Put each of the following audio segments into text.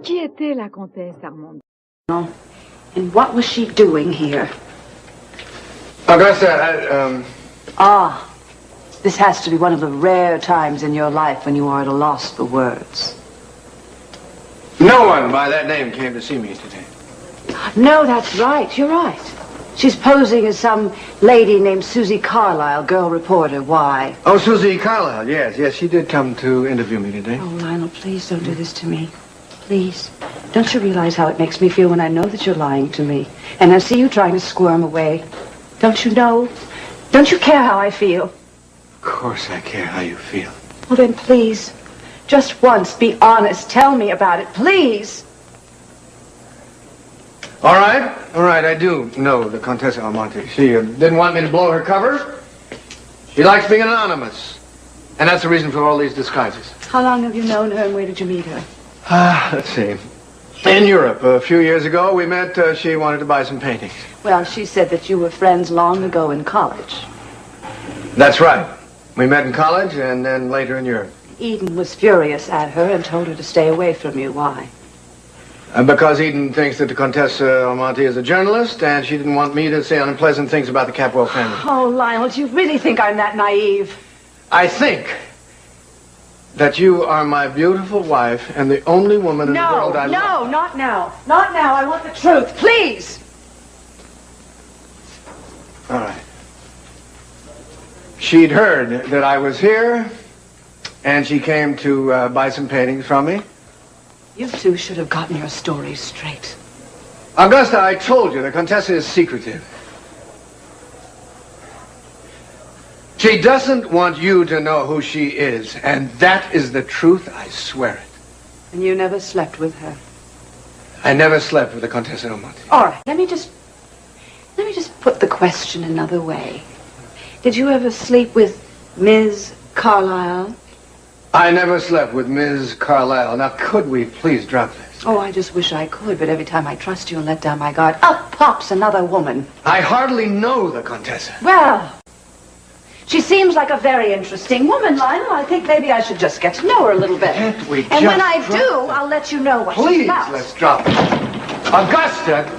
Qui était la comtesse Armand? And what was she doing here? Augusta, Ah, this has to be one of the rare times in your life when you are at a loss for words. no one by that name came to see me today. No, that's right. You're right. She's posing as some lady named Susie Carlyle, girl reporter. Why? Oh, Susie Carlyle, yes, she did come to interview me today. Oh, Lionel, please don't do this to me. Please. Don't you realize how it makes me feel when I know that you're lying to me? And I see you trying to squirm away. Don't you know? Don't you care how I feel? Of course I care how you feel. Well, then please, just once, be honest. Tell me about it, please. All right, I do know the Contessa Almonte. She didn't want me to blow her cover. She likes being anonymous. And that's the reason for all these disguises. How long have you known her and where did you meet her? Let's see. In Europe, a few years ago, we met. She wanted to buy some paintings. Well, she said that you were friends long ago in college. That's right. We met in college and then later in Europe. Eden was furious at her and told her to stay away from you. Why? Because Eden thinks that the Contessa Almonte is a journalist, and she didn't want me to say unpleasant things about the Capwell family. Oh, Lionel, do you really think I'm that naive? I think that you are my beautiful wife and the only woman in the world I love. No, not now. Not now. I want the truth. Please. All right. She'd heard that I was here, and she came to buy some paintings from me. You two should have gotten your stories straight. Augusta, I told you, the Contessa is secretive. She doesn't want you to know who she is, and that is the truth, I swear it. And you never slept with her? I never slept with the Contessa Almonte. All right, let me just put the question another way. Did you ever sleep with Ms. Carlyle? I never slept with Ms. Carlyle. Now, could we please drop this? Oh, I just wish I could, but every time I trust you and let down my guard, up pops another woman. I hardly know the Contessa. Well, she seems like a very interesting woman, Lionel. I think maybe I should just get to know her a little bit. Can't we And when I just do, drop it? I'll let you know what she's Please, about. let's drop it. Augusta!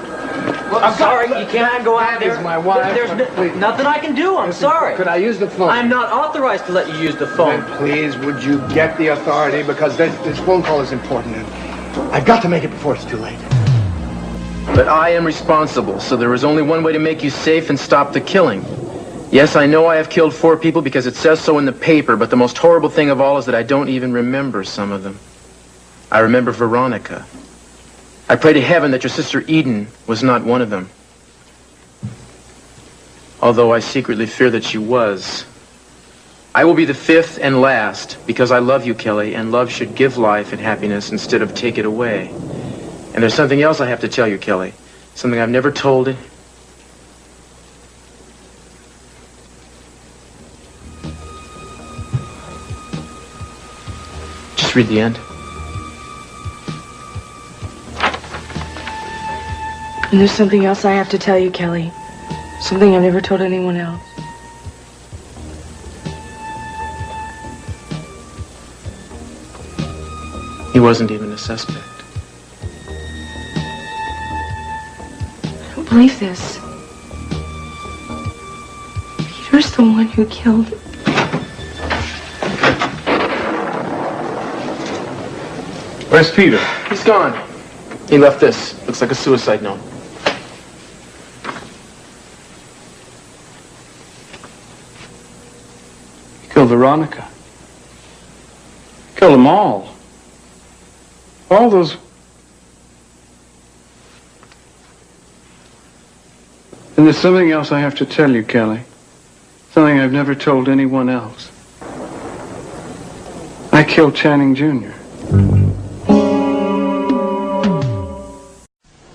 I'm sorry, you can't go out That there. is my wife. There's nothing I can do. I'm sorry. Could I use the phone? I'm not authorized to let you use the phone. Then please, would you get the authority? Because this phone call is important, and I've got to make it before it's too late. But I am responsible, so there is only one way to make you safe and stop the killing. Yes, I know I have killed 4 people because it says so in the paper, but the most horrible thing of all is that I don't even remember some of them. I remember Veronica. I pray to heaven that your sister Eden was not one of them. Although I secretly fear that she was. I will be the 5th and last because I love you, Kelly, and love should give life and happiness instead of take it away. And there's something else I have to tell you, Kelly. Something I've never told it. Just read the end. And there's something else I have to tell you, Kelly. Something I've never told anyone else. He wasn't even a suspect. I don't believe this. Peter's the one who killed... Where's Peter? He's gone. He left this. Looks like a suicide note. Killed Veronica. Killed them all. All those... And there's something else I have to tell you, Kelly. Something I've never told anyone else. I killed Channing Jr.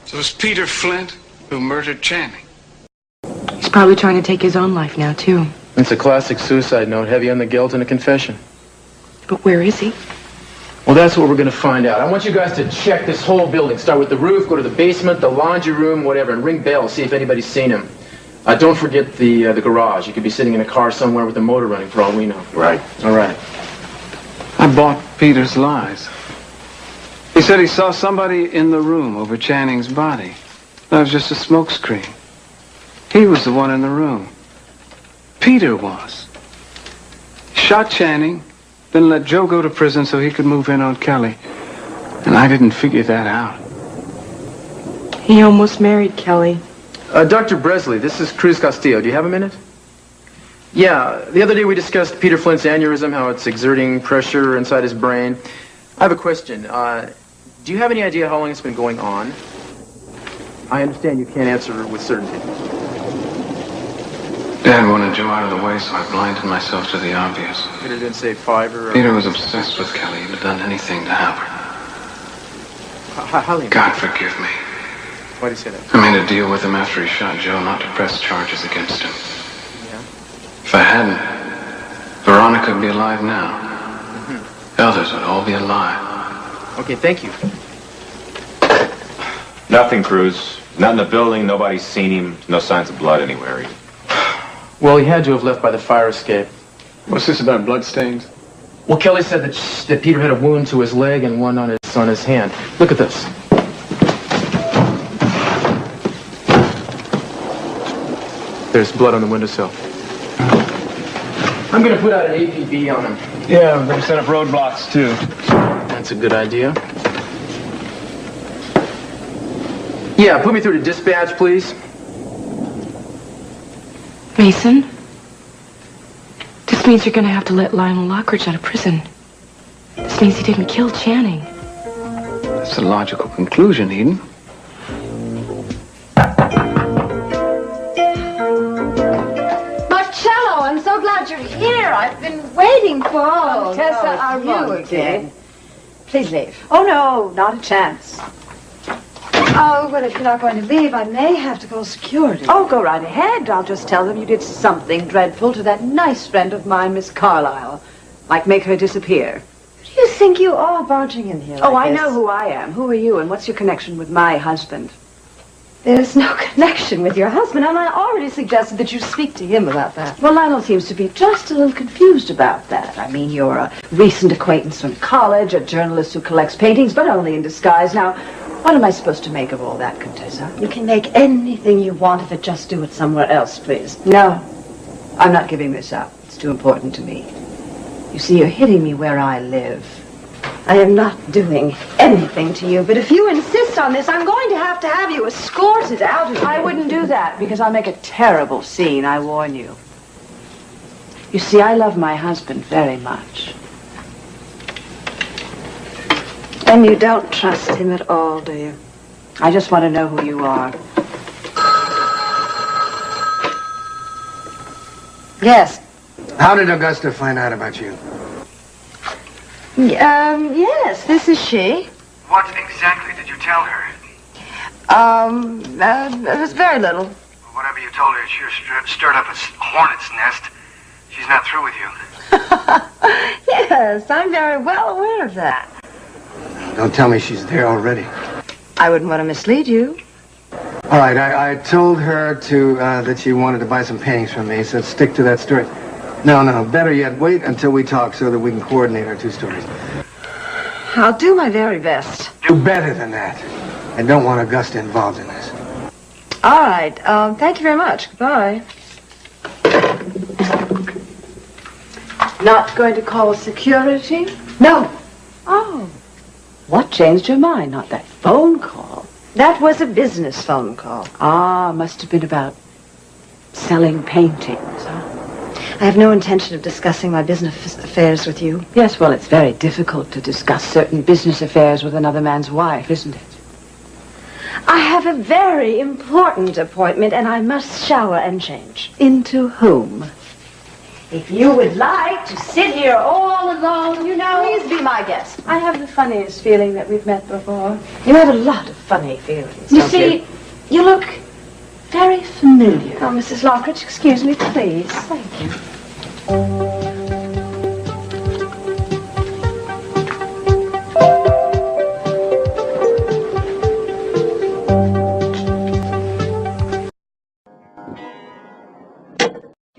So it was Peter Flint who murdered Channing. He's probably trying to take his own life now, too. It's a classic suicide note, heavy on the guilt and a confession. But where is he? Well, that's what we're going to find out. I want you guys to check this whole building. Start with the roof, go to the basement, the laundry room, whatever, and ring bells, see if anybody's seen him. Don't forget the garage. He could be sitting in a car somewhere with the motor running, for all we know. Right. All right. I bought Peter's lies. He said he saw somebody in the room over Channing's body. That was just a smoke screen. He was the one in the room. Peter was. He shot Channing, then let Joe go to prison so he could move in on Kelly. And I didn't figure that out. He almost married Kelly. Dr. Bresley, this is Cruz Castillo. Do you have a minute? Yeah, the other day we discussed Peter Flint's aneurysm, how it's exerting pressure inside his brain. I have a question. Do you have any idea how long it's been going on? I understand you can't answer with certainty. Dad wanted Joe out of the way, so I blinded myself to the obvious. Peter didn't say 5 or... Peter was obsessed with Kelly. He'd have done anything to have her. How do you... God forgive me. Why do you say that? I made a deal with him after he shot Joe not to press charges against him. Yeah? If I hadn't, Veronica would be alive now. The others would all be alive. Okay, thank you. Nothing, Cruz. Not in the building. Nobody's seen him. No signs of blood anywhere. Well, he had to have left by the fire escape. What's this about bloodstains? Well, Kelly said that Peter had a wound to his leg and one on his hand. Look at this. There's blood on the windowsill. I'm gonna put out an APB on him. Yeah, we're going to set up roadblocks, too. That's a good idea. Yeah, put me through to dispatch, please. Mason? This means you're going to have to let Lionel Lockridge out of prison. This means he didn't kill Channing. That's a logical conclusion, Eden. Marcello, I'm so glad you're here. I've been waiting for... Oh, Tessa, no, are you you again? Please leave. Oh, no, not a chance. Oh, well, if you're not going to leave, I may have to call security. Oh, go right ahead. I'll just tell them you did something dreadful to that nice friend of mine, Miss Carlyle. Like make her disappear. Who do you think you are barging in here Oh, like I this? know who I am. Who are you, and what's your connection with my husband? There's no connection with your husband, and I already suggested that you speak to him about that. Well, Lionel seems to be just a little confused about that. I mean, you're a recent acquaintance from college, a journalist who collects paintings, but only in disguise. Now, what am I supposed to make of all that, Contessa? You can make anything you want if it just do it somewhere else, please. No, I'm not giving this up. It's too important to me. You see, you're hitting me where I live. I am not doing anything to you, but if you insist on this, I'm going to have you escorted out of here. I wouldn't do that, because I'll make a terrible scene, I warn you. You see, I love my husband very much. And you don't trust him at all, do you? I just want to know who you are. Yes. How did Augusta find out about you? Yes, this is she. What exactly did you tell her? It was very little. Whatever you told her, it sure stirred up a hornet's nest. She's not through with you. Yes, I'm very well aware of that. Don't tell me she's there already. I wouldn't want to mislead you. All right, I told her that she wanted to buy some paintings from me, so stick to that story. No, better yet, wait until we talk so that we can coordinate our two stories. I'll do my very best. Do better than that. I don't want Augusta involved in this. All right, thank you very much. Goodbye. Not going to call security? No, Oh. What changed your mind? Not that phone call. that was a business phone call. Ah, must have been about selling paintings, huh? I have no intention of discussing my business affairs with you. Yes, well, it's very difficult to discuss certain business affairs with another man's wife, isn't it? I have a very important appointment, and I must shower and change. Into whom? If you would like to sit here all alone, you know... Please be my guest. I have the funniest feeling that we've met before. You have a lot of funny feelings, You don't see, you look very familiar. Oh, Mrs. Lockridge, excuse me, please. Thank you.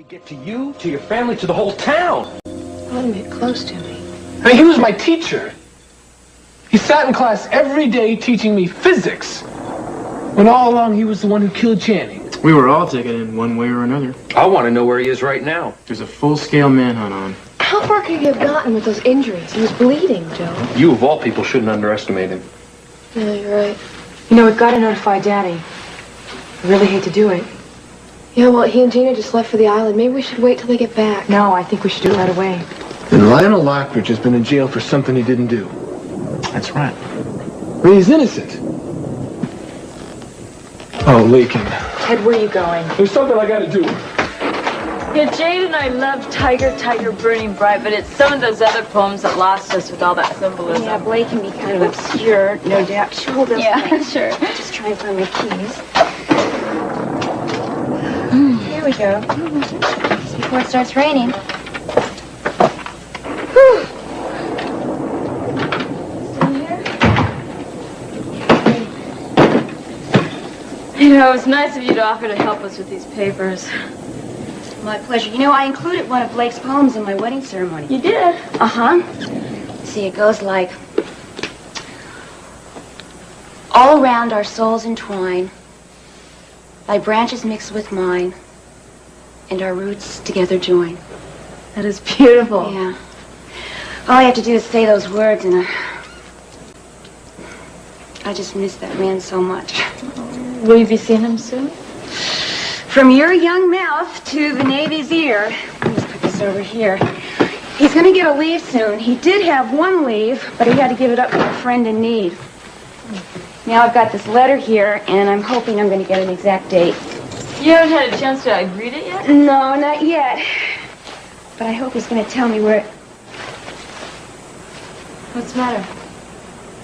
Get to you, to your family, to the whole town. I want to get close to me. I mean, he was my teacher. He sat in class every day teaching me physics, when all along he was the one who killed Channing. We were all taken in one way or another. I want to know where he is right now. There's a full-scale manhunt on. How far could he have gotten with those injuries? He was bleeding, Joe. You, of all people, shouldn't underestimate him. Yeah, you're right. You know, we've got to notify Daddy. I really hate to do it. Yeah, well, he and Gina just left for the island. Maybe we should wait till they get back. No, I think we should do it right away. And Lionel Lockridge has been in jail for something he didn't do. That's right. I mean, he's innocent. Oh, Lakin. Ted, where are you going? There's something I gotta do. Yeah, Jade and I love Tiger, Tiger, Burning Bright, but it's some of those other poems that lost us with all that symbolism. Yeah, Blake can be kind of obscure, no doubt. Sure, hold on. Yeah, sure. Just try and find my keys. Here we go. Just before it starts raining. You know, it was nice of you to offer to help us with these papers. My pleasure. You know, I included one of Blake's poems in my wedding ceremony. You did? Uh-huh. See, it goes like, all around our souls entwine, thy branches mix with mine, and our roots together join. That is beautiful. Yeah. All I have to do is say those words, and I just miss that man so much. Will you be seeing him soon? From your young mouth to the Navy's ear. Let's put this over here. He's going to get a leave soon. He did have one leave, but he had to give it up for a friend in need. Now I've got this letter here, and I'm hoping I'm going to get an exact date. You haven't had a chance to read it yet? No, not yet. But I hope he's going to tell me where... What's the matter?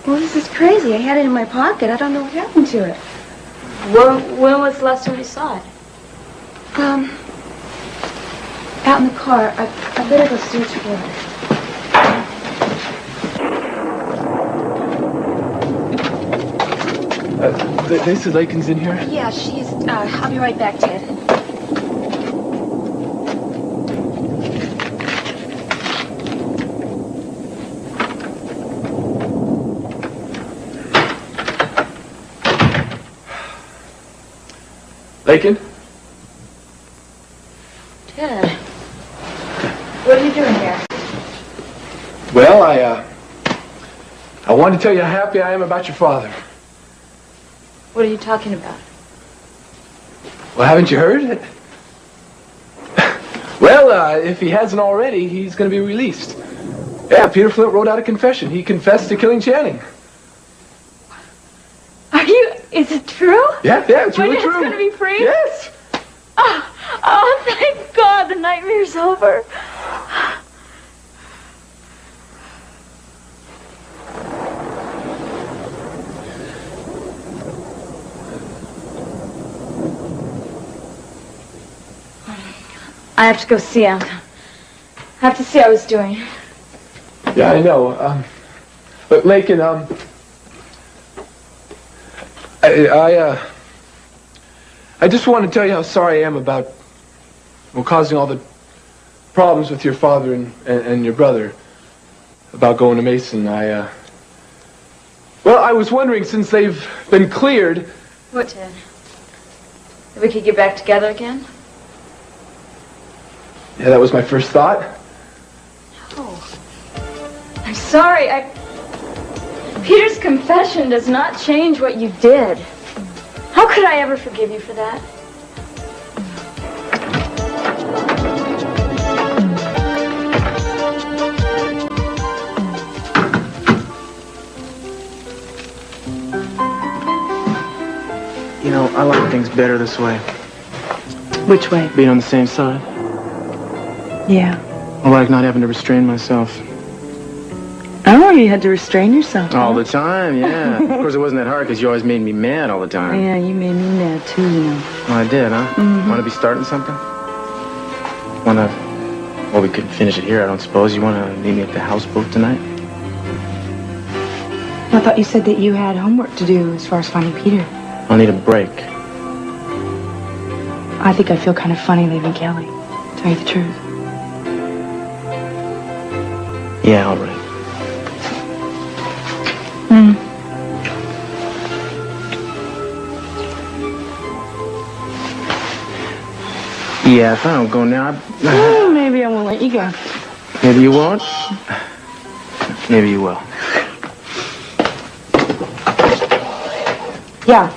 Well, this is crazy. I had it in my pocket. I don't know what happened to it. When was the last time you saw it? Out in the car. I better go search for it. They said Lakin's in here? Yeah, she's... I'll be right back, Ted. Lakin? Ted. What are you doing here? Well, I wanted to tell you how happy I am about your father. What are you talking about? Well, haven't you heard? Well, if he hasn't already, he's going to be released. Yeah, Peter Flint wrote out a confession. He confessed to killing Channing. Is it true? Yeah, it's really true. It's going to be free? Yes. Oh, thank God, the nightmare's over. I have to go see him. I have to see how he's doing. Yeah, I know. But Lakin, I just want to tell you how sorry I am about causing all the problems with your father and your brother about going to Mason. Well, I was wondering, since they've been cleared... What, Ted? That we could get back together again? Yeah, that was my first thought. Oh. I'm sorry, Peter's confession does not change what you did. How could I ever forgive you for that? You know, I like things better this way. Which way? Being on the same side. Yeah. I like not having to restrain myself. Oh, you had to restrain yourself. All the time, yeah. Of course, it wasn't that hard because you always made me mad all the time. Yeah, you made me mad too, you know. Well, I did, huh? Mm-hmm. Want to be starting something? Well, we could finish it here, I don't suppose. You want to meet me at the houseboat tonight? I thought you said that you had homework to do as far as finding Peter. I'll need a break. I think I feel kind of funny leaving Kelly, to tell you the truth. Yeah, all right. Yeah, if I don't go now, Maybe I won't let you go. maybe you won't. Maybe you will. Yeah.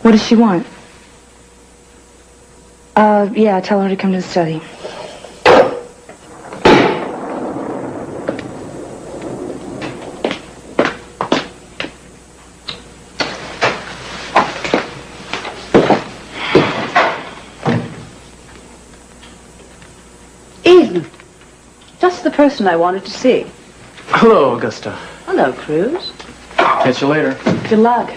What does she want? Yeah, tell her to come to the study. Eden, just the person I wanted to see. Hello, Augusta. Hello, Cruz. Catch you later. Good luck.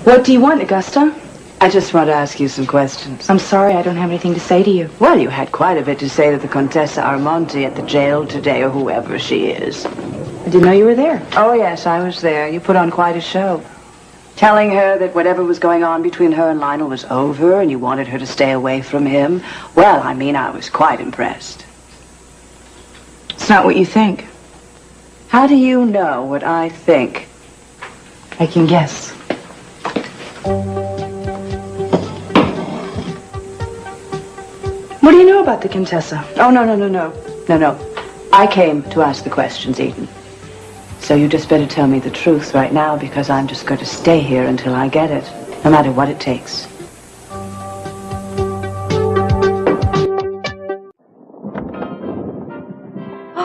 What do you want, Augusta? I just want to ask you some questions. I'm sorry, I don't have anything to say to you. Well, you had quite a bit to say to the Contessa Armonti at the jail today, or whoever she is. I didn't know you were there. Oh, yes, I was there. You put on quite a show. Telling her that whatever was going on between her and Lionel was over and you wanted her to stay away from him. Well, I mean, I was quite impressed. It's not what you think. How do you know what I think? I can guess. What do you know about the Contessa? Oh, no. No. I came to ask the questions, Eden. So you just better tell me the truth right now, because I'm just going to stay here until I get it, no matter what it takes.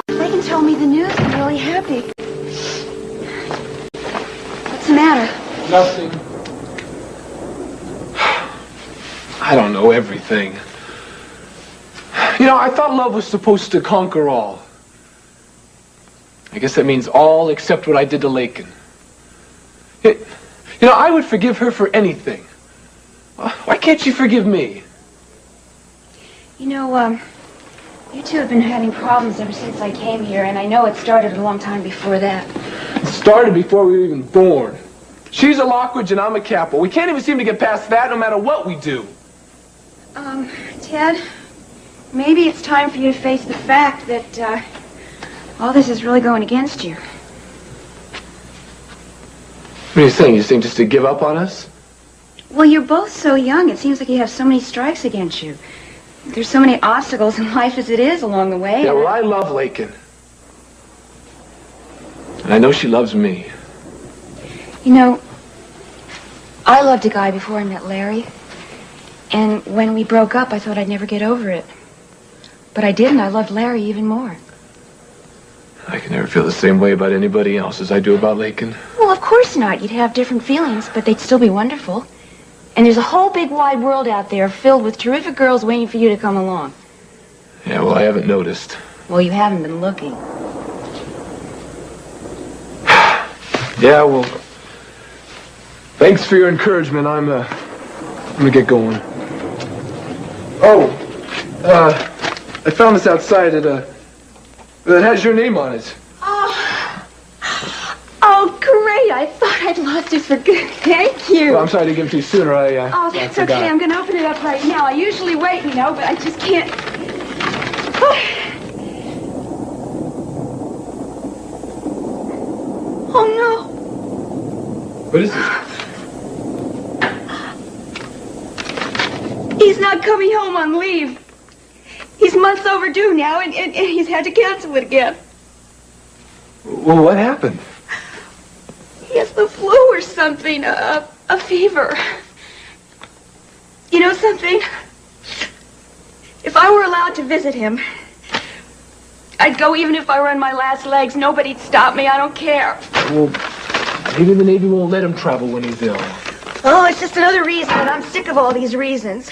Megan told me the news. I'm really happy. What's the matter? Nothing. I don't know everything. You know, I thought love was supposed to conquer all. I guess that means all except what I did to Lakin. You know, I would forgive her for anything. Why can't she forgive me? You know, you two have been having problems ever since I came here, and I know it started a long time before that. It started before we were even born. She's a Lockridge and I'm a Capel. We can't even seem to get past that no matter what we do. Ted, maybe it's time for you to face the fact that, all this is really going against you. What are you saying? You saying just to give up on us? Well, you're both so young. It seems like you have so many strikes against you. There's so many obstacles in life as it is along the way. Yeah, well, I love Lakin. And I know she loves me. You know, I loved a guy before I met Larry. And when we broke up, I thought I'd never get over it. But I did, and I loved Larry even more. I can never feel the same way about anybody else as I do about Lakin. Well, of course not. You'd have different feelings, but they'd still be wonderful. And there's a whole big wide world out there filled with terrific girls waiting for you to come along. Yeah, well, I haven't noticed. Well, you haven't been looking. Yeah, well, thanks for your encouragement. I'm gonna get going. Oh, I found this outside that has your name on it. Oh, great. I thought I'd lost it for good. Thank you. Well, I'm sorry to give it to you sooner. Oh, that's okay. I'm going to open it up right now. I usually wait, you know, but I just can't. Oh, no. What is it? He's not coming home on leave. He's months overdue now, and he's had to cancel it again. Well, what happened? He has the flu or something, a fever. You know something? If I were allowed to visit him, I'd go even if I were on my last legs. Nobody'd stop me. I don't care. Well, maybe the Navy won't let him travel when he's ill. Oh, it's just another reason, and I'm sick of all these reasons.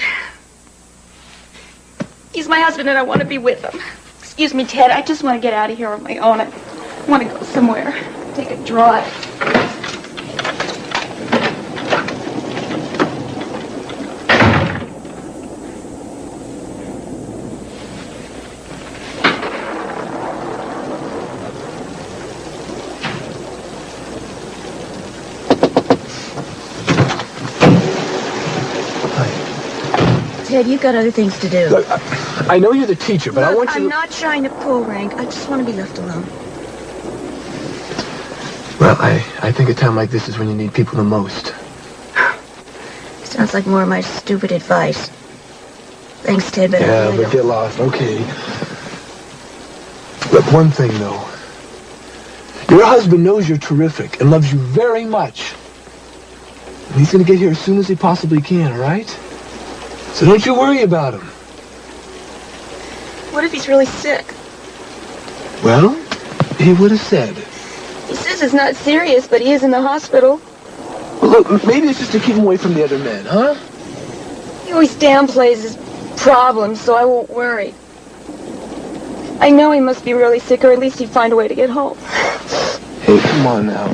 He's my husband, and I want to be with him. Excuse me, Ted. I just want to get out of here on my own. I want to go somewhere. Take a drive. Ted, you've got other things to do. Look, I know you're the teacher, but Look, I want you to... I'm not trying to pull rank. I just want to be left alone. Well, I think a time like this is when you need people the most. Sounds like more of my stupid advice. Thanks, Ted, but yeah, but get lost. Okay. Look, one thing, though. Your husband knows you're terrific and loves you very much. And he's going to get here as soon as he possibly can, all right? So don't you worry about him. What if he's really sick? Well, he would have said. He says it's not serious, but he is in the hospital. Well, look, maybe it's just to keep him away from the other men, huh? He always downplays his problems, so I won't worry. I know he must be really sick, or at least he'd find a way to get home. Hey, come on now.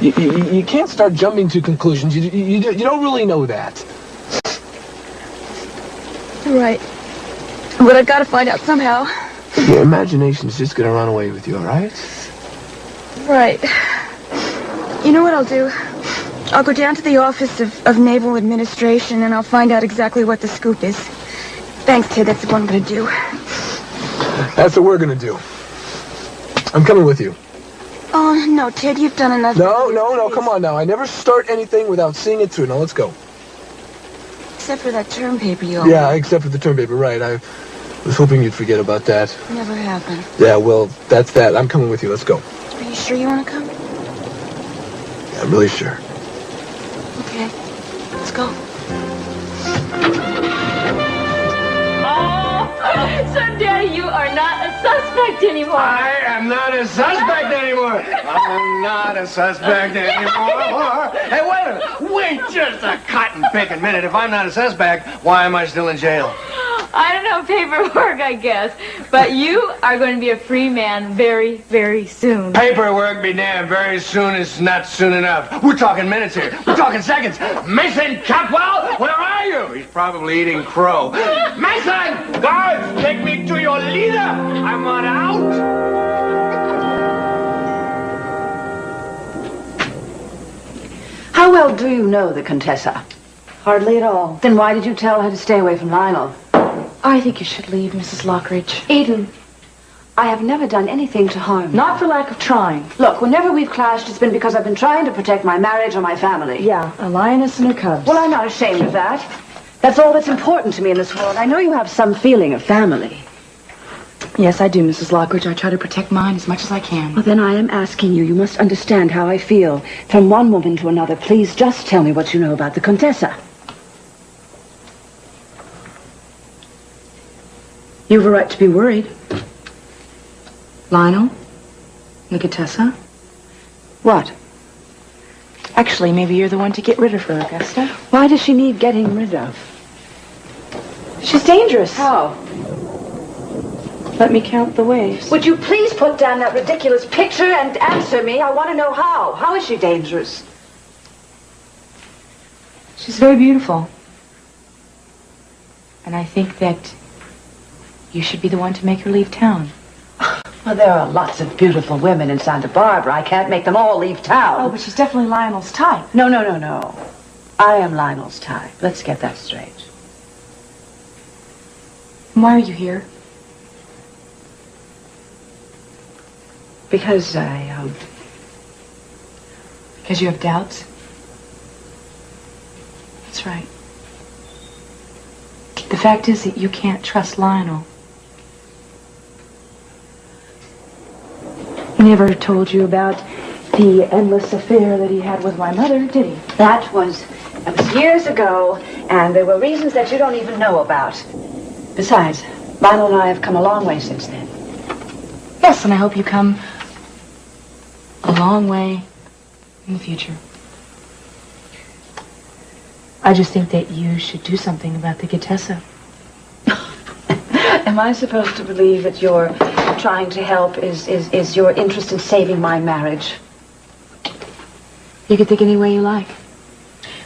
You can't start jumping to conclusions. You don't really know that. You're right. But I've got to find out somehow. Your imagination's just going to run away with you, all right? Right. You know what I'll do? I'll go down to the office of Naval Administration, and I'll find out exactly what the scoop is. Thanks, Ted. That's what I'm going to do. That's what we're going to do. I'm coming with you. Oh, no, Ted, you've done enough. No, come on now. I never start anything without seeing it through. Now, let's go. Except for that term paper you owe me. Yeah, except for the term paper, right. I was hoping you'd forget about that. Never happened. Yeah, well, that's that. I'm coming with you. Let's go. Are you sure you want to come? Yeah, I'm really sure. Okay, let's go. So, Daddy, you are not a suspect anymore. I am not a suspect anymore. I'm not a suspect anymore. Hey, wait a minute. Wait just a cotton-picking minute. If I'm not a suspect, why am I still in jail? I don't know, paperwork, I guess. But you are going to be a free man very, very soon. Paperwork be damned. Very soon is not soon enough. We're talking minutes here. We're talking seconds. Mason Cotwell, where are you? He's probably eating crow. Mason! Guards, take me to your leader. I'm on out. How well do you know the Contessa? Hardly at all. Then why did you tell her to stay away from Lionel? I think you should leave, Mrs. Lockridge. Eden, I have never done anything to harm you. Not for lack of trying. Look, whenever we've clashed, it's been because I've been trying to protect my marriage or my family. Yeah, a lioness and her cubs. Well, I'm not ashamed of that. That's all that's important to me in this world. I know you have some feeling of family. Yes, I do, Mrs. Lockridge. I try to protect mine as much as I can. Well, then I am asking you. You must understand how I feel. From one woman to another, please just tell me what you know about the Contessa. You have a right to be worried. Lionel? The Contessa? What? Actually, maybe you're the one to get rid of her, Augusta. Why does she need getting rid of? She's dangerous. How? Let me count the waves. Would you please put down that ridiculous picture and answer me? I want to know how. How is she dangerous? She's very beautiful. And I think that you should be the one to make her leave town. Well, there are lots of beautiful women in Santa Barbara. I can't make them all leave town. Oh, but she's definitely Lionel's type. No. I am Lionel's type. Let's get that straight. And why are you here? Because Because you have doubts? That's right. The fact is that you can't trust Lionel. He never told you about the endless affair that he had with my mother, did he? That was years ago, and there were reasons that you don't even know about. Besides, Lionel and I have come a long way since then. Yes, and I hope you come a long way in the future. I just think that you should do something about the Contessa. Am I supposed to believe that you're trying to help is your interest in saving my marriage? You can think any way you like.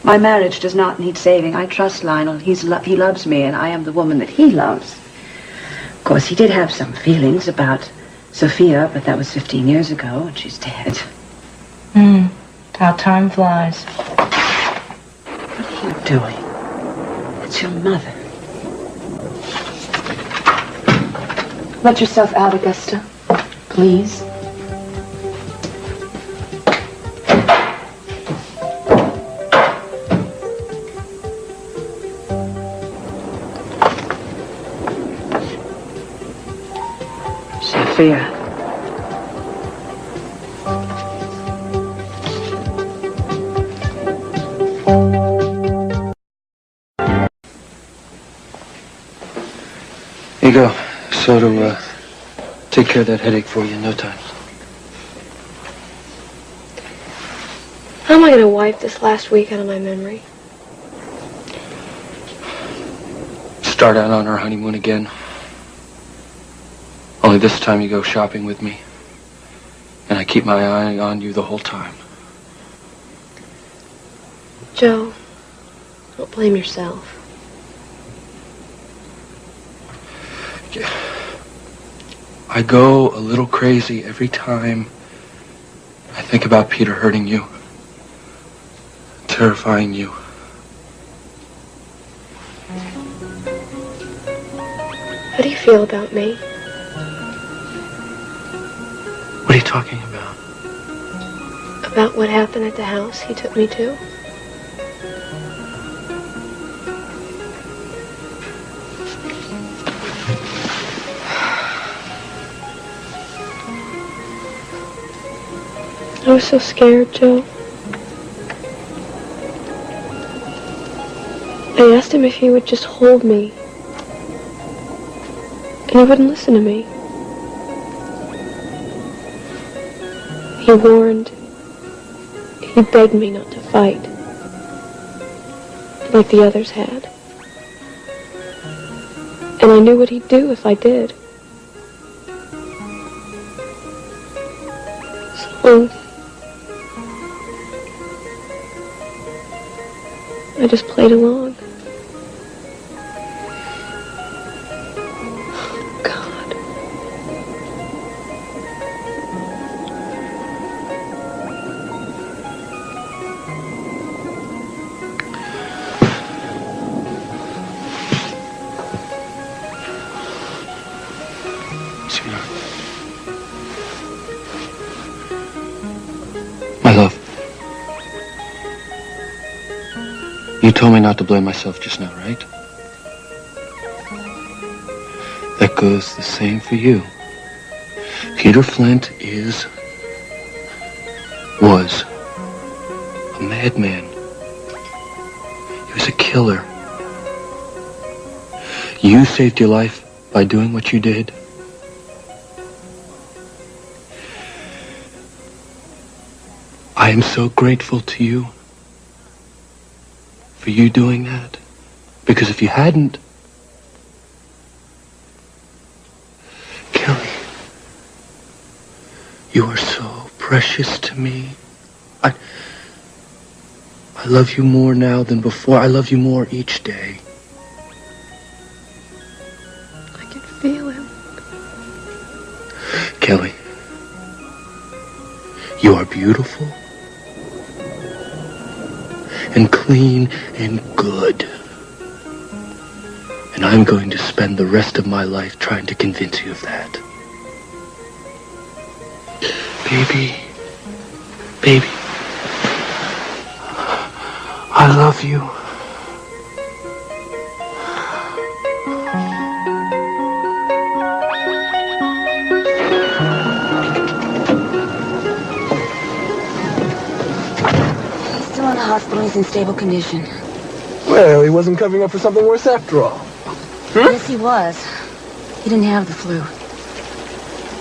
My marriage does not need saving. I trust Lionel. He loves me, and I am the woman that he loves. Of course, he did have some feelings about Sophia, but that was 15 years ago, and she's dead. How time flies. What are you doing? It's your mother. Let yourself out, Augusta. Please. Sophia. Here you go. So to take care of that headache for you in no time. How am I going to wipe this last week out of my memory? Start out on our honeymoon again. Only this time you go shopping with me. And I keep my eye on you the whole time. Joe, don't blame yourself. I go a little crazy every time I think about Peter hurting you, terrifying you. How do you feel about me? What are you talking about? About what happened at the house he took me to? I was so scared, Joe. I asked him if he would just hold me. And he wouldn't listen to me. He warned. He begged me not to fight. Like the others had. And I knew what he'd do if I did. So I just played along. God. Sweetheart. My love. You told me not to blame myself just now, right? That goes the same for you. Peter Flint was a madman. He was a killer. You saved your life by doing what you did. I am so grateful to you for you doing that. Because if you hadn't, Kelly, you are so precious to me. I love you more now than before. I love you more each day. I can feel him. Kelly, you are beautiful and clean and good. And I'm going to spend the rest of my life trying to convince you of that. Baby, baby, I love you. Hospital, he's in stable condition. Well, he wasn't covering up for something worse after all. Yes, he was. He didn't have the flu.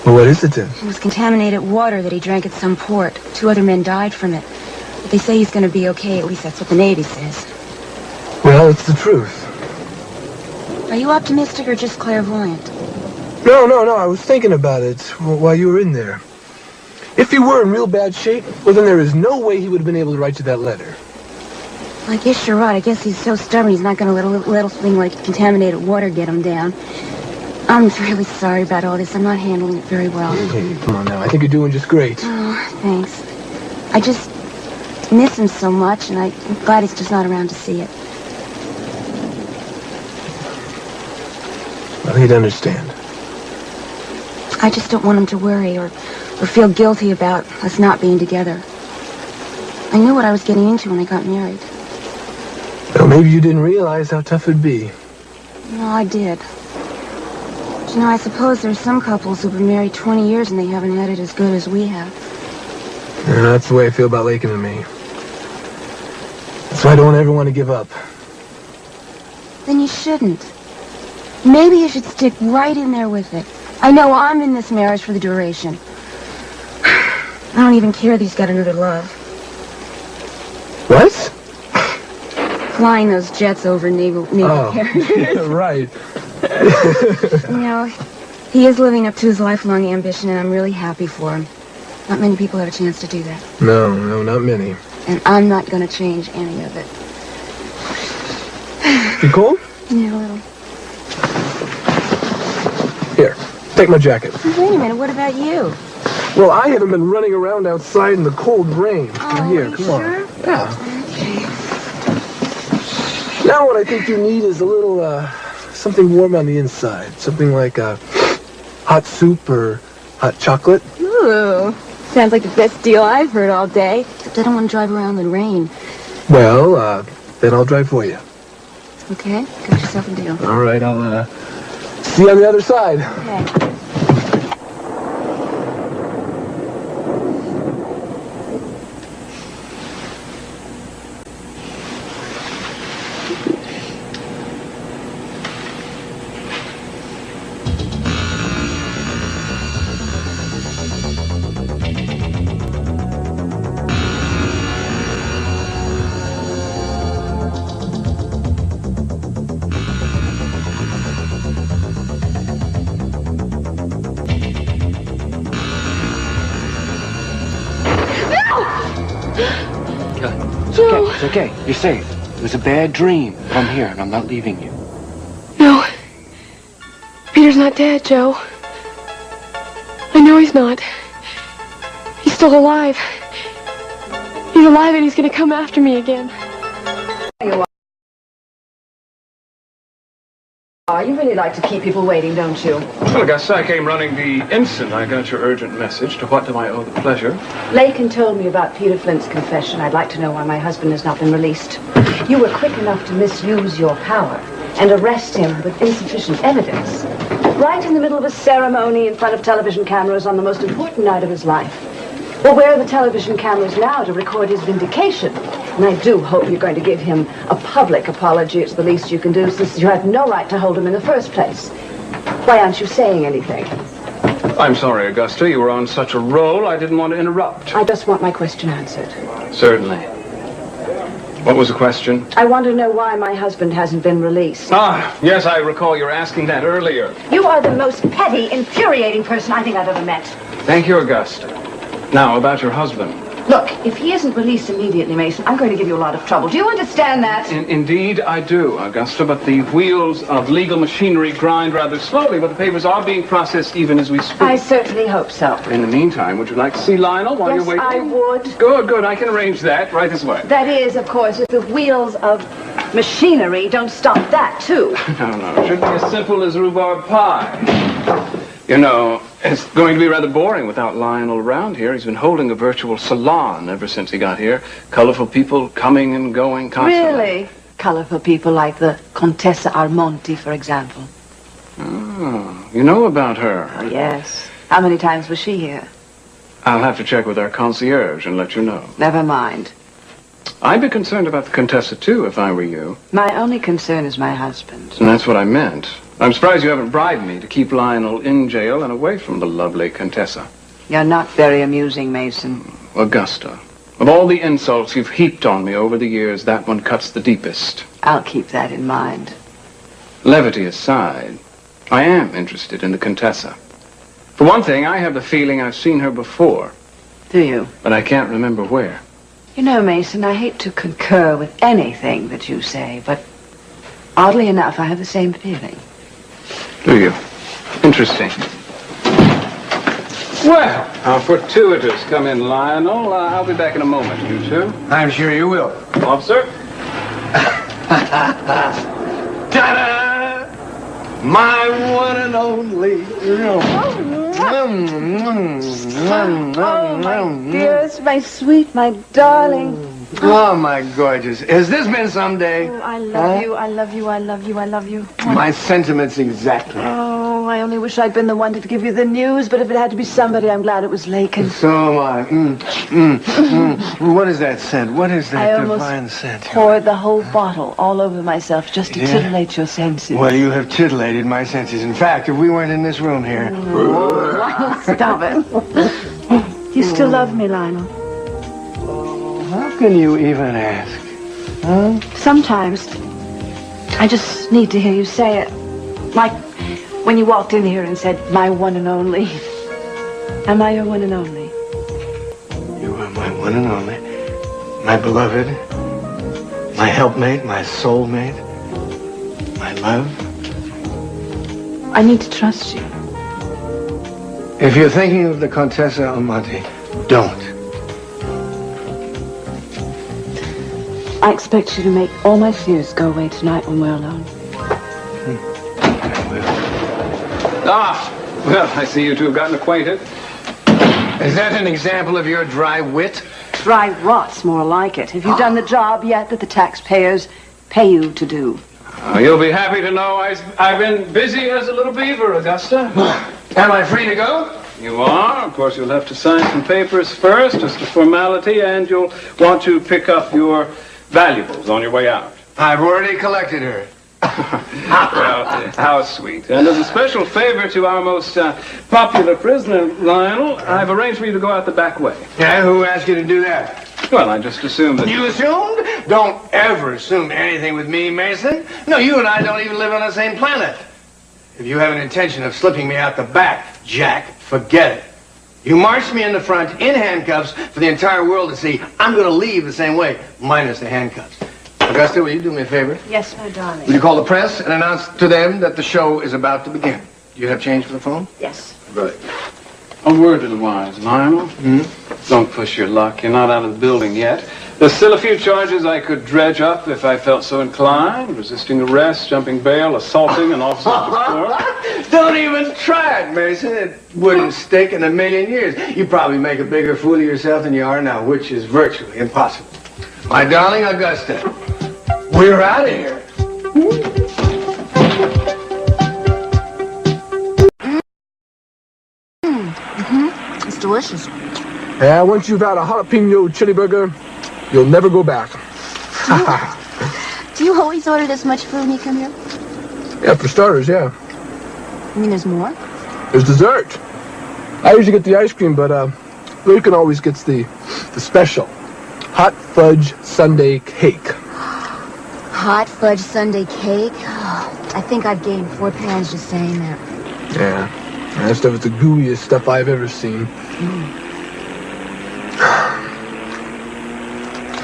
Well, what is it then? It was contaminated water that he drank at some port. 2 other men died from it. But they say he's going to be okay. At least that's what the Navy says. Well, it's the truth. Are you optimistic or just clairvoyant? No. I was thinking about it while you were in there. If he were in real bad shape, well, then there is no way he would have been able to write you that letter. I guess you're right. I guess he's so stubborn he's not going to let a little thing like contaminated water get him down. I'm really sorry about all this. I'm not handling it very well. Hey, come on now. I think you're doing just great. Oh, thanks. I just miss him so much, and I'm glad he's just not around to see it. I need to understand. I just don't want him to worry or feel guilty about us not being together. I knew what I was getting into when I got married. Well, maybe you didn't realize how tough it'd be. No, I did. But, you know, I suppose there's some couples who've been married 20 years and they haven't had it as good as we have. Yeah, that's the way I feel about Lakin and me. That's why I don't ever want to give up. Then you shouldn't. Maybe you should stick right in there with it. I know I'm in this marriage for the duration. I don't even care that he's got another love. What? Flying those jets over naval carriers. Yeah, right. You know, he is living up to his lifelong ambition, and I'm really happy for him. Not many people have a chance to do that. No, not many. And I'm not going to change any of it. You cold? Yeah, a little. Here, take my jacket. Wait a minute, what about you? Well, I haven't been running around outside in the cold rain. Oh, Here, are you come sure? on. Yeah. Now what I think you need is a little, something warm on the inside. Something like, hot soup or hot chocolate. Ooh, sounds like the best deal I've heard all day. Except I don't want to drive around in the rain. Well, then I'll drive for you. Okay, got yourself a deal. All right, I'll, see you on the other side. Okay. It's okay. You're safe. It was a bad dream. But I'm here, and I'm not leaving you. No. Peter's not dead, Joe. I know he's not. He's still alive. He's alive and he's gonna come after me again. You really like to keep people waiting, don't you? Well, Augusta, I came running the instant I got your urgent message. To what do I owe the pleasure? Lakin told me about Peter Flint's confession. I'd like to know why my husband has not been released. You were quick enough to misuse your power and arrest him with insufficient evidence. Right in the middle of a ceremony in front of television cameras on the most important night of his life. Well, where are the television cameras now to record his vindication? And I do hope you're going to give him a public apology. It's the least you can do, since you had no right to hold him in the first place. Why aren't you saying anything? I'm sorry, Augusta. You were on such a roll, I didn't want to interrupt. I just want my question answered. Certainly. What was the question? I want to know why my husband hasn't been released. Ah, yes, I recall you were asking that earlier. You are the most petty, infuriating person I think I've ever met. Thank you, Augusta. Now, about your husband. Look, if he isn't released immediately, Mason, I'm going to give you a lot of trouble. Do you understand that? Indeed, I do, Augusta, but the wheels of legal machinery grind rather slowly, but the papers are being processed even as we speak. I certainly hope so. In the meantime, would you like to see Lionel while you're waiting? Yes, I would. Good. I can arrange that right this way. That is, of course, if the wheels of machinery don't stop that, too. No. It should be as simple as rhubarb pie. You know, it's going to be rather boring without Lionel around here. He's been holding a virtual salon ever since he got here. Colorful people coming and going constantly. Really? Colorful people like the Contessa Armonti, for example. Oh, you know about her? Oh, yes. How many times was she here? I'll have to check with our concierge and let you know. Never mind. I'd be concerned about the Contessa, too, if I were you. My only concern is my husband. And that's what I meant. I'm surprised you haven't bribed me to keep Lionel in jail and away from the lovely Contessa. You're not very amusing, Mason. Augusta, of all the insults you've heaped on me over the years, that one cuts the deepest. I'll keep that in mind. Levity aside, I am interested in the Contessa. For one thing, I have the feeling I've seen her before. Do you? But I can't remember where. You know, Mason, I hate to concur with anything that you say, but oddly enough, I have the same feeling. Do you? Interesting. Well, how fortuitous. Come in, Lionel. I'll be back in a moment, you two. I'm sure you will. Officer? Ta-da! My one and only. Oh, my dearest, my sweet, my darling. Oh, my gorgeous. Has this been some day? Oh, I love you, I love you, I love you, I love you. My sentiments exactly. Oh, Oh, I only wish I'd been the one to give you the news, but if it had to be somebody, I'm glad it was Lakin. So am I. What is that scent? What is that divine scent? I poured the whole bottle all over myself just to titillate your senses. Well, you have titillated my senses. In fact, if we weren't in this room here... Lionel, stop it. Do you still love me, Lionel? How can you even ask? Huh? Sometimes. I just need to hear you say it. Like when you walked in here and said, my one and only. Am I your one and only? You are my one and only. My beloved. My helpmate. My soulmate. My love. I need to trust you. If you're thinking of the Contessa Almonte, don't. I expect you to make all my fears go away tonight when we're alone. Ah, well, I see you two have gotten acquainted. Is that an example of your dry wit? Dry rot's more like it. Have you done the job yet that the taxpayers pay you to do? You'll be happy to know I've been busy as a little beaver, Augusta. Am I free to go? You are. Of course, you'll have to sign some papers first, just a formality, and you'll want to pick up your valuables on your way out. I've already collected her. Well, how sweet. And as a special favor to our most popular prisoner, Lionel, I've arranged for you to go out the back way. Yeah, who asked you to do that? Well, I just assumed that... You assumed? Don't ever assume anything with me, Mason. No, you and I don't even live on the same planet. If you have an intention of slipping me out the back, Jack, forget it. You marched me in the front in handcuffs for the entire world to see. I'm going to leave the same way, minus the handcuffs. Augusta, will you do me a favor? Yes, my darling. Will you call the press and announce to them that the show is about to begin? Do you have change for the phone? Yes. Good. A word to the wise, Lionel. Don't push your luck. You're not out of the building yet. There's still a few charges I could dredge up if I felt so inclined. Resisting arrest, jumping bail, assaulting an officer of the court. Don't even try it, Mason. It wouldn't stick in a million years. You probably make a bigger fool of yourself than you are now, which is virtually impossible. My darling Augusta, we're out of here. It's delicious. Yeah, once you've had a jalapeno chili burger, you'll never go back. Do you always order this much food when you come here? Yeah, for starters, yeah. You mean there's more? There's dessert. I usually get the ice cream, but Lucan always gets the special. Hot fudge sundae cake. Hot fudge sundae cake? Oh, I think I've gained 4 pounds just saying that. Yeah, that stuff is the gooeyest stuff I've ever seen.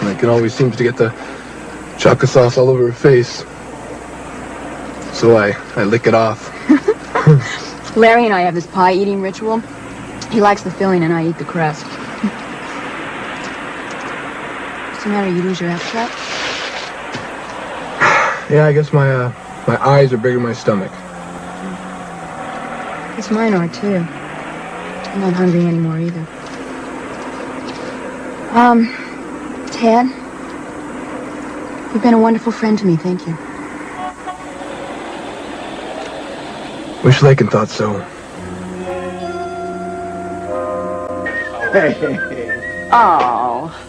Lucan always seems to get the chocolate sauce all over her face. So I lick it off. Larry and I have this pie eating ritual. He likes the filling and I eat the crust. What's the matter? You lose your appetite? Yeah, I guess my eyes are bigger than my stomach. Guess mine are too. I'm not hungry anymore either. Ted, you've been a wonderful friend to me, thank you. Wish Lakin thought so. Hey. Oh.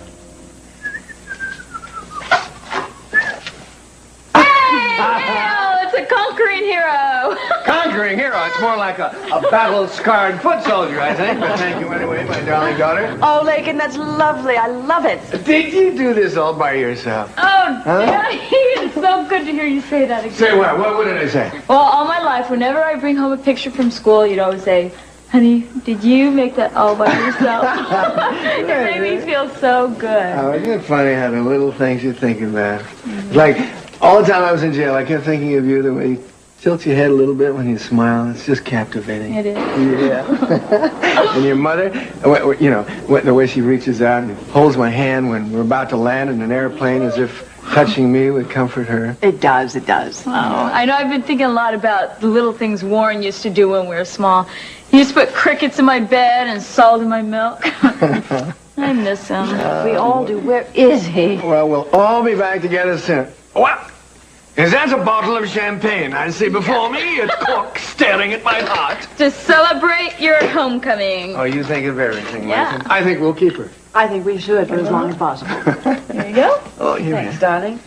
It's a conquering hero. Conquering hero. It's more like a battle-scarred foot soldier, I think. But thank you anyway, my darling daughter. Oh, Lakin, that's lovely. I love it. Did you do this all by yourself? Oh, Daddy, it's so good to hear you say that again. Say what? What did I say? Well, all my life, whenever I bring home a picture from school, you'd always say, honey, did you make that all by yourself? It made me feel so good. Oh, isn't it funny how the little things you think about? Like, all the time I was in jail, I kept thinking of you the way you tilt your head a little bit when you smile. It's just captivating. It is. Yeah. And your mother, you know, the way she reaches out and holds my hand when we're about to land in an airplane as if touching me would comfort her. It does, it does. Oh, I know I've been thinking a lot about the little things Warren used to do when we were small. He used to put crickets in my bed and salt in my milk. I miss him. We all do. Where is he? Well, we'll all be back together soon. What? Is that a bottle of champagne I see before me? A cork staring at my heart. To celebrate your homecoming. Oh, you think of everything, Yeah. Mason. I think we'll keep her. I think we should, for as long as possible. There you go. Oh, here. Thanks, darling.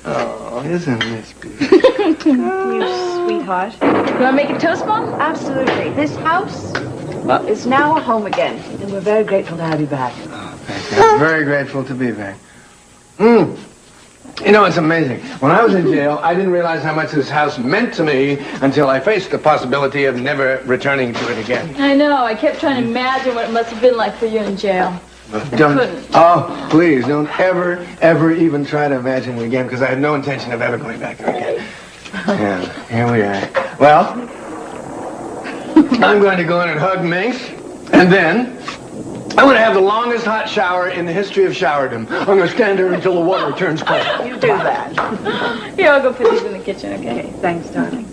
Oh, isn't this beautiful? You sweetheart. You want to make a toast, Mom? Absolutely. This house is now a home again, and we're very grateful to have you back. I'm very grateful to be back. You know, it's amazing. When I was in jail, I didn't realize how much this house meant to me until I faced the possibility of never returning to it again. I know. I kept trying to imagine what it must have been like for you in jail. Couldn't. Oh, please, don't ever even try to imagine it again, because I have no intention of ever going back there again. Yeah, here we are. Well, I'm going to go in and hug Minx, and then I'm going to have the longest hot shower in the history of showerdom. I'm going to stand here until the water turns cold. You do that. Here, I'll go put these in the kitchen, okay? Okay, thanks, darling.